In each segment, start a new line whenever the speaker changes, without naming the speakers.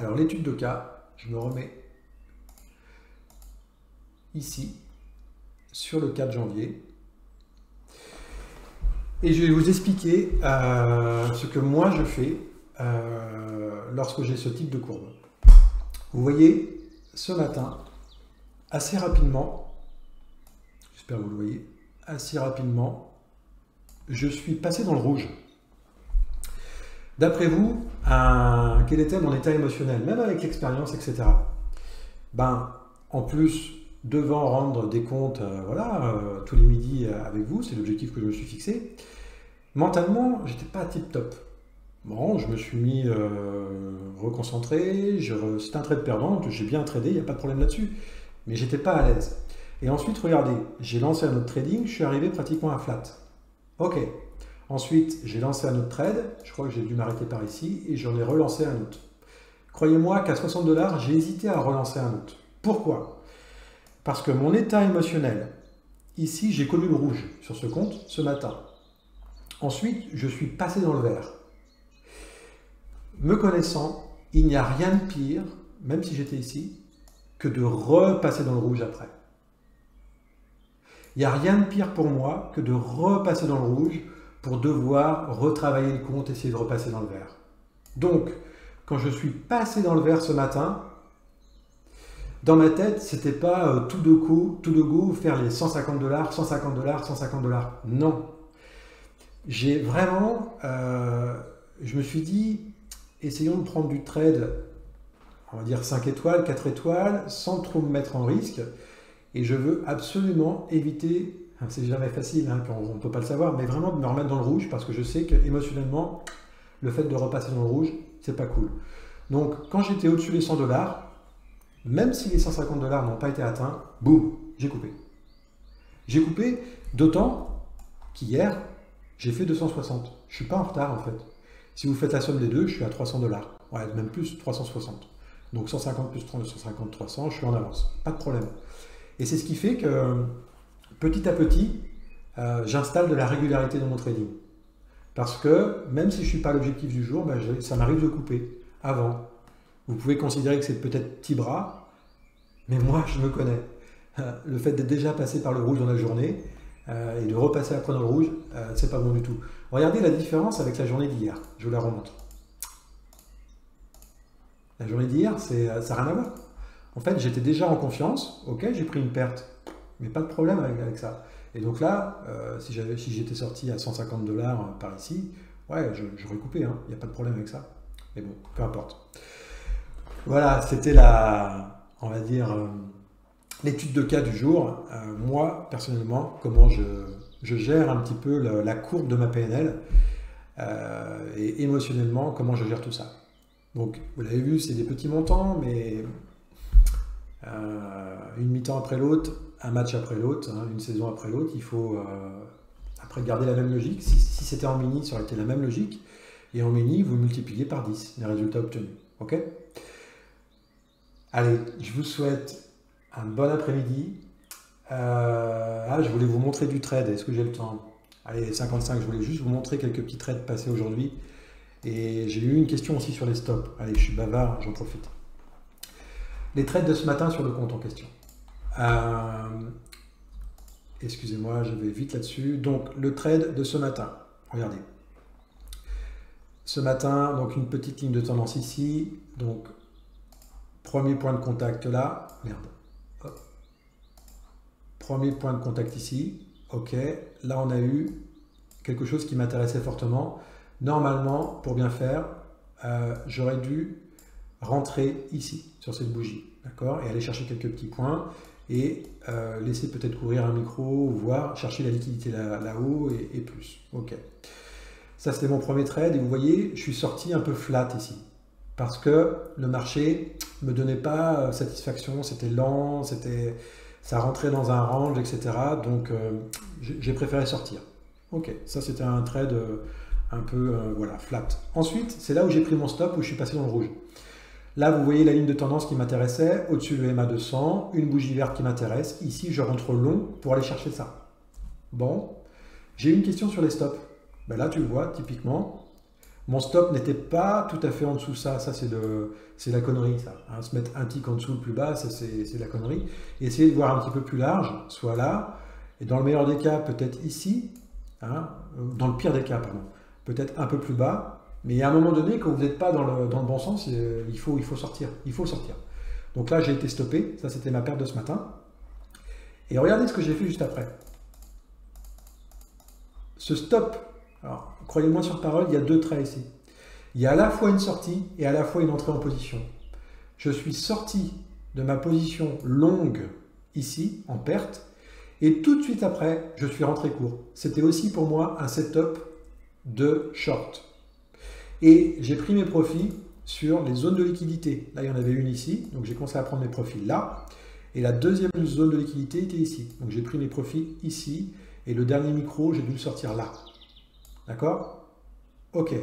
Alors l'étude de cas, je me remets ici, sur le 4 janvier. Et je vais vous expliquer ce que moi je fais lorsque j'ai ce type de courbe. Vous voyez, ce matin, assez rapidement, j'espère que vous le voyez, assez rapidement, je suis passé dans le rouge. D'après vous, quel était mon état émotionnel, même avec l'expérience, etc. Ben, en plus, devant rendre des comptes tous les midis avec vous, c'est l'objectif que je me suis fixé, mentalement, j'étais pas tip top. Bon, je me suis mis reconcentré, c'était un trade perdant, j'ai bien tradé, il n'y a pas de problème là-dessus, mais j'étais pas à l'aise. Et ensuite, regardez, j'ai lancé un autre trading, je suis arrivé pratiquement à flat. Ok. Ensuite, j'ai lancé un autre trade, je crois que j'ai dû m'arrêter par ici, et j'en ai relancé un autre. Croyez-moi qu'à 60 $, j'ai hésité à relancer un autre. Pourquoi? Parce que mon état émotionnel, ici, j'ai connu le rouge sur ce compte ce matin. Ensuite, je suis passé dans le vert. Me connaissant, il n'y a rien de pire, même si j'étais ici, que de repasser dans le rouge après. Il n'y a rien de pire pour moi que de repasser dans le rouge pour devoir retravailler le compte, essayer de repasser dans le vert. Donc, quand je suis passé dans le vert ce matin, dans ma tête, c'était pas tout de go, faire les 150 $, 150 $, 150 $. Non. J'ai vraiment, je me suis dit, essayons de prendre du trade, on va dire 5 étoiles, 4 étoiles, sans trop me mettre en risque. Et je veux absolument éviter, c'est jamais facile, hein, on ne peut pas le savoir, mais vraiment de me remettre dans le rouge parce que je sais qu'émotionnellement, le fait de repasser dans le rouge, c'est pas cool. Donc, quand j'étais au-dessus des 100 $, même si les 150 $ n'ont pas été atteints, boum, j'ai coupé. J'ai coupé, d'autant qu'hier, j'ai fait 260. Je ne suis pas en retard en fait. Si vous faites la somme des deux, je suis à 300 $. Ouais, même plus, 360. Donc 150 plus 30, 150, 300, je suis en avance. Pas de problème. Et c'est ce qui fait que petit à petit, j'installe de la régularité dans mon trading. Parce que même si je ne suis pas à l'objectif du jour, ben, ça m'arrive de couper avant. Vous pouvez considérer que c'est peut-être petit bras, mais moi je me connais. Le fait d'être déjà passé par le rouge dans la journée et de repasser après dans le rouge, c'est pas bon du tout. Regardez la différence avec la journée d'hier. Je vous la remontre. La journée d'hier, ça n'a rien à voir. En fait, j'étais déjà en confiance. Ok, j'ai pris une perte, mais pas de problème avec ça. Et donc là, si j'étais sorti à 150 $ par ici, ouais, j'aurais coupé. Hein. Il n'y a pas de problème avec ça. Mais bon, peu importe. Voilà, c'était on va dire, l'étude de cas du jour. Moi, personnellement, comment je gère un petit peu la courbe de ma PNL et émotionnellement, comment je gère tout ça. Donc, vous l'avez vu, c'est des petits montants, mais une mi-temps après l'autre, un match après l'autre, hein, une saison après l'autre, il faut après garder la même logique. Si c'était en mini, ça aurait été la même logique. Et en mini, vous multipliez par 10 les résultats obtenus. Ok? Allez, je vous souhaite un bon après-midi. Je voulais vous montrer du trade. Est-ce que j'ai le temps? Allez, 55, je voulais juste vous montrer quelques petits trades passés aujourd'hui. Et j'ai eu une question aussi sur les stops. Allez, je suis bavard, j'en profite. Les trades de ce matin sur le compte en question. Excusez-moi, je vais vite là-dessus. Donc, le trade de ce matin. Regardez. Ce matin, donc une petite ligne de tendance ici. Donc, premier point de contact là. Merde. Hop. Premier point de contact ici. Ok. Là, on a eu quelque chose qui m'intéressait fortement. Normalement, pour bien faire, j'aurais dû rentrer ici, sur cette bougie. D'accord? Et aller chercher quelques petits points et laisser peut-être courir un micro, voire chercher la liquidité là-haut et plus. Ok. Ça, c'était mon premier trade. Et vous voyez, je suis sorti un peu flat ici. Parce que le marché ne me donnait pas satisfaction. C'était lent, ça rentrait dans un range, etc. Donc, j'ai préféré sortir. Ok, ça, c'était un trade un peu voilà, flat. Ensuite, c'est là où j'ai pris mon stop, où je suis passé dans le rouge. Là, vous voyez la ligne de tendance qui m'intéressait, au-dessus le MA 200, une bougie verte qui m'intéresse. Ici, je rentre long pour aller chercher ça. Bon, j'ai une question sur les stops. Ben là, tu le vois, typiquement, Mon stop n'était pas tout à fait en dessous. Ça c'est la connerie, ça. Hein, se mettre un tick en dessous le plus bas, c'est la connerie. Et essayer de voir un petit peu plus large, soit là, et dans le meilleur des cas, peut-être ici, hein, dans le pire des cas, pardon, peut-être un peu plus bas. Mais à un moment donné, quand vous n'êtes pas dans le bon sens, il faut sortir. Il faut sortir. Donc là, j'ai été stoppé. Ça, c'était ma perte de ce matin. Et regardez ce que j'ai fait juste après. Ce stop, alors croyez-moi sur parole, il y a deux traits ici. Il y a à la fois une sortie et à la fois une entrée en position. Je suis sorti de ma position longue ici, en perte, et tout de suite après, je suis rentré court. C'était aussi pour moi un setup de short. Et j'ai pris mes profits sur les zones de liquidité. Là, il y en avait une ici, donc j'ai commencé à prendre mes profits là. Et la deuxième zone de liquidité était ici. Donc j'ai pris mes profits ici. Et le dernier micro, j'ai dû le sortir là. D'accord? Ok.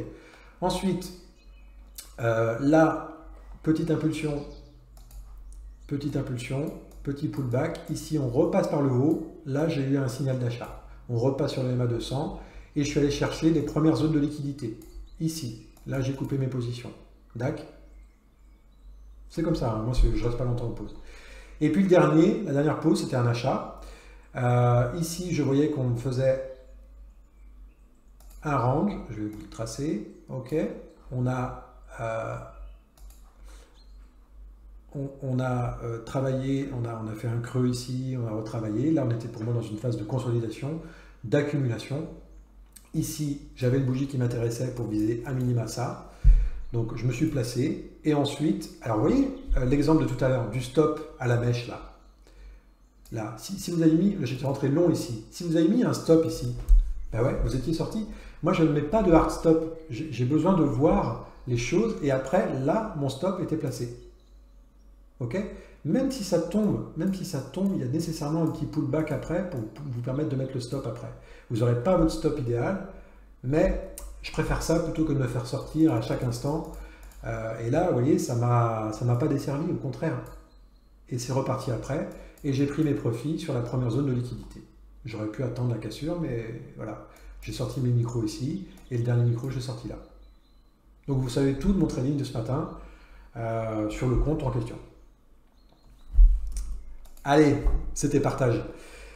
Ensuite, là, petite impulsion, petit pullback. Ici, on repasse par le haut. Là, j'ai eu un signal d'achat. On repasse sur le MA 200. Et je suis allé chercher les premières zones de liquidité. Ici. Là, j'ai coupé mes positions. D'accord? C'est comme ça. Hein. Moi, je ne reste pas longtemps en pause. Et puis la dernière pause, c'était un achat. Ici, je voyais qu'on faisait un range. Je vais vous le tracer. OK. On a travaillé, on a fait un creux ici, on a retravaillé. Là, on était pour moi dans une phase de consolidation, d'accumulation. Ici, j'avais une bougie qui m'intéressait pour viser un minima ça. Donc, je me suis placé. Et ensuite, alors vous voyez l'exemple de tout à l'heure, du stop à la mèche là. Là, si vous avez mis, j'étais rentré long ici. Si vous avez mis un stop ici, ben ouais, vous étiez sorti. Moi, je ne mets pas de hard stop. J'ai besoin de voir les choses. Et après, là, mon stop était placé. OK? Même si ça tombe, il y a nécessairement un petit pullback après pour vous permettre de mettre le stop après. Vous n'aurez pas votre stop idéal, mais je préfère ça plutôt que de me faire sortir à chaque instant. Et là, vous voyez, ça m'a pas desservi, au contraire. Et c'est reparti après. Et j'ai pris mes profits sur la première zone de liquidité. J'aurais pu attendre la cassure, mais voilà. J'ai sorti mes micros ici, et le dernier micro, j'ai sorti là. Donc vous savez tout de mon trading de ce matin sur le compte en question. Allez, c'était partagé.